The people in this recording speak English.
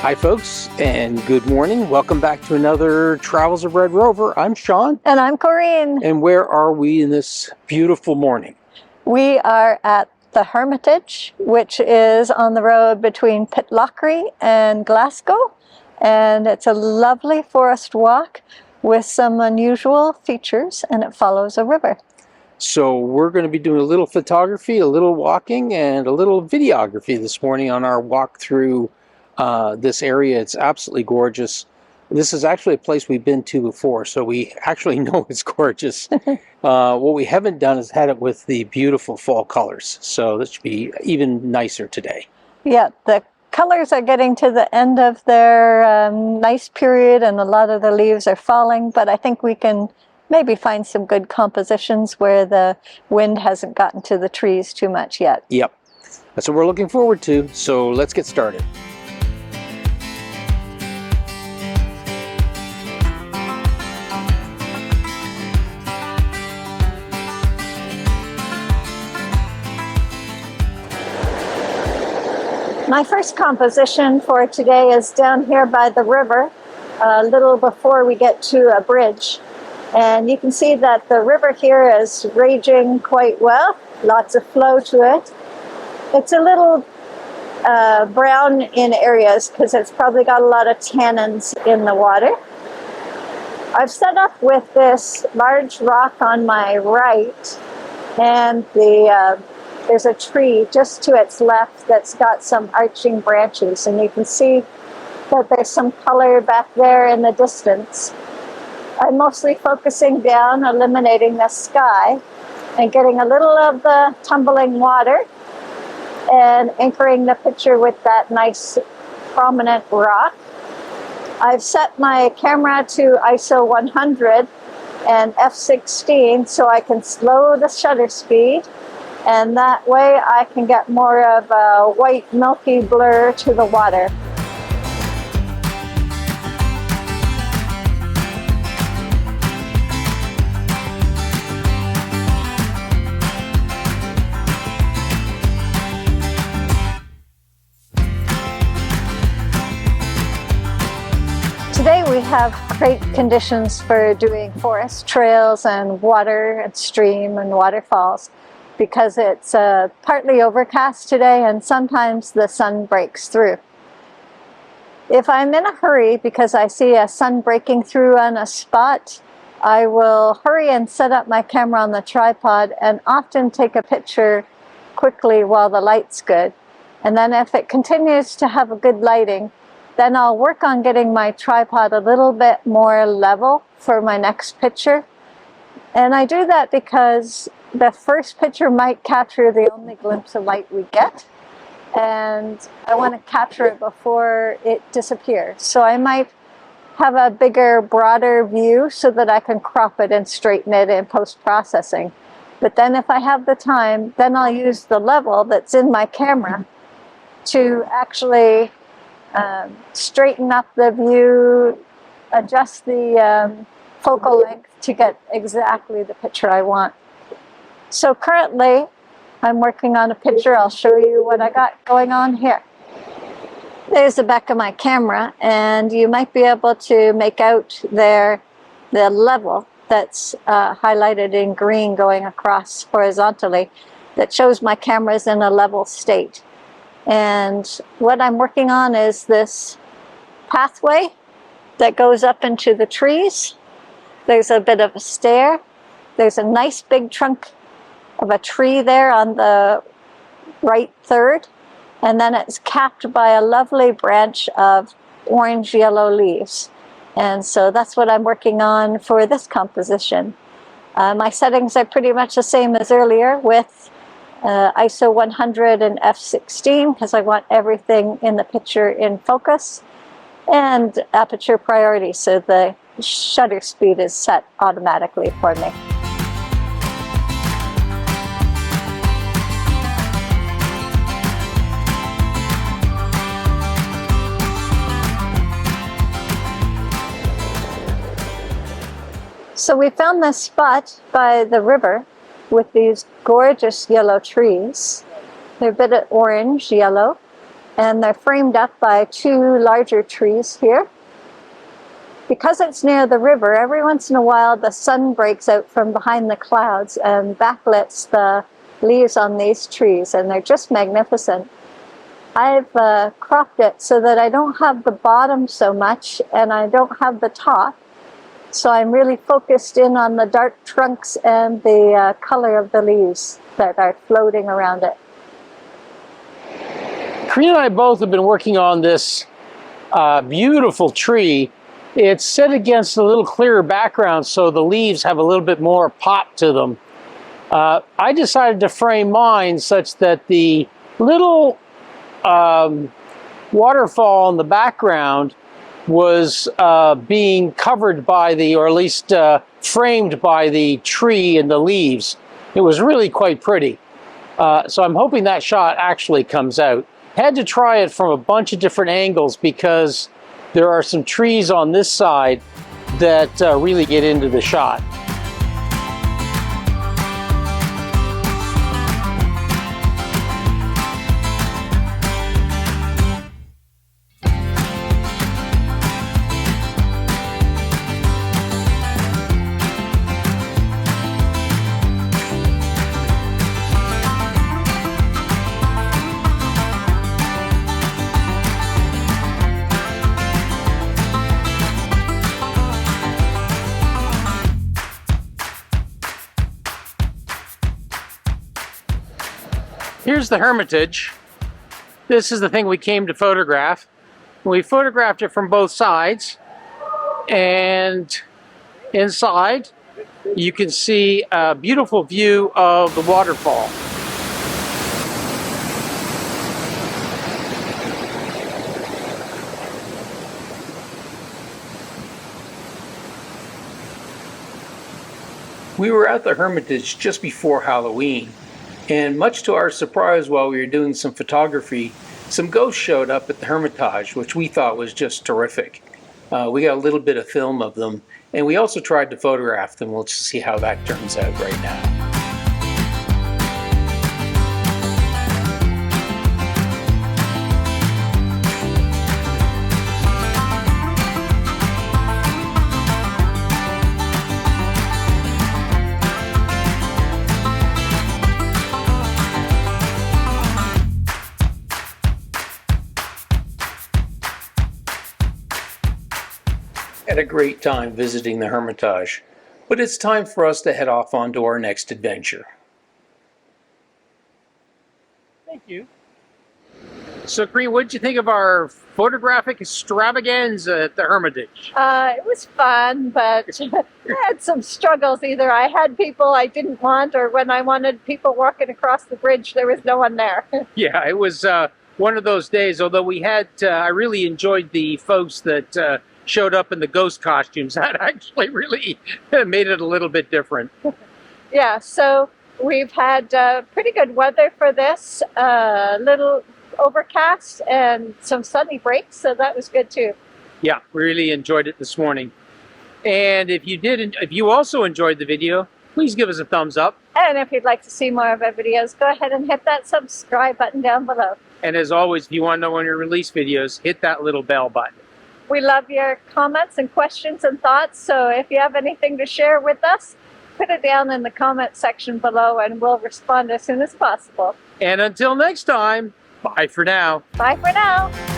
Hi folks, and good morning. Welcome back to another Travels of Red Rover. I'm Sean. And I'm Corinne. And where are we in this beautiful morning? We are at the Hermitage, which is on the road between Pitlochry and Glasgow. And it's a lovely forest walk with some unusual features, and it follows a river. So we're going to be doing a little photography, a little walking, and a little videography this morning on our walk through this area. It's absolutely gorgeous. This is actually a place we've been to before, so we actually know it's gorgeous. What we haven't done is had it with the beautiful fall colors, so this should be even nicer today. Yeah, the colors are getting to the end of their nice period, and a lot of the leaves are falling, but I think we can maybe find some good compositions where the wind hasn't gotten to the trees too much yet. Yep, that's what we're looking forward to, so let's get started. My first composition for today is down here by the river, a little before we get to a bridge. And you can see that the river here is raging quite well, lots of flow to it. It's a little brown in areas because it's probably got a lot of tannins in the water. I've set up with this large rock on my right, and there's a tree just to its left that's got some arching branches, and you can see that there's some color back there in the distance. I'm mostly focusing down, eliminating the sky, and getting a little of the tumbling water and anchoring the picture with that nice prominent rock. I've set my camera to ISO 100 and f/16 so I can slow the shutter speed, and that way I can get more of a white milky blur to the water. Today we have great conditions for doing forest trails and water and stream and waterfalls, because it's partly overcast today and sometimes the sun breaks through. If I'm in a hurry because I see a sun breaking through on a spot, I will hurry and set up my camera on the tripod and often take a picture quickly while the light's good. And then if it continues to have a good lighting, then I'll work on getting my tripod a little bit more level for my next picture. And I do that because the first picture might capture the only glimpse of light we get, and I want to capture it before it disappears. So I might have a bigger, broader view so that I can crop it and straighten it in post-processing. But then if I have the time, then I'll use the level that's in my camera to actually straighten up the view, adjust the focal length to get exactly the picture I want. So currently I'm working on a picture. I'll show you what I got going on here. There's the back of my camera, and you might be able to make out there the level that's highlighted in green going across horizontally that shows my camera's in a level state. And what I'm working on is this pathway that goes up into the trees. There's a bit of a stair. There's a nice big trunk of a tree there on the right third. And then it's capped by a lovely branch of orange-yellow leaves. And so that's what I'm working on for this composition. My settings are pretty much the same as earlier with ISO 100 and f/16 because I want everything in the picture in focus, and aperture priority so the shutter speed is set automatically for me. So we found this spot by the river with these gorgeous yellow trees. They're a bit of orange, yellow, and they're framed up by two larger trees here. Because it's near the river, every once in a while the sun breaks out from behind the clouds and backlights the leaves on these trees, and they're just magnificent. I've cropped it so that I don't have the bottom so much and I don't have the top. So I'm really focused in on the dark trunks and the color of the leaves that are floating around it. Karina and I both have been working on this beautiful tree. It's set against a little clearer background, so the leaves have a little bit more pop to them. I decided to frame mine such that the little waterfall in the background was being covered by the, or at least framed by the tree and the leaves. It was really quite pretty. So I'm hoping that shot actually comes out. Had to try it from a bunch of different angles because there are some trees on this side that really get into the shot. Here's the Hermitage. This is the thing we came to photograph. We photographed it from both sides, and inside you can see a beautiful view of the waterfall. We were at the Hermitage just before Halloween. And much to our surprise, while we were doing some photography, some ghosts showed up at the Hermitage, which we thought was just terrific. We got a little bit of film of them, and we also tried to photograph them. We'll just see how that turns out right now. Had a great time visiting the Hermitage, but it's time for us to head off onto our next adventure. Thank you. So, Karina, what did you think of our photographic extravaganza at the Hermitage? It was fun, but I had some struggles. Either I had people I didn't want, or when I wanted people walking across the bridge, there was no one there. Yeah, it was one of those days, although we had, I really enjoyed the folks that showed up in the ghost costumes. That actually really made it a little bit different. Yeah, so we've had pretty good weather for this, little overcast and some sunny breaks, so that was good too. Yeah, really enjoyed it this morning. And if you also enjoyed the video, please give us a thumbs up. And if you'd like to see more of our videos, go ahead and hit that subscribe button down below. And as always, if you want to know when we release videos, hit that little bell button. We love your comments and questions and thoughts, so if you have anything to share with us, put it down in the comment section below and we'll respond as soon as possible. And until next time, bye for now. Bye for now.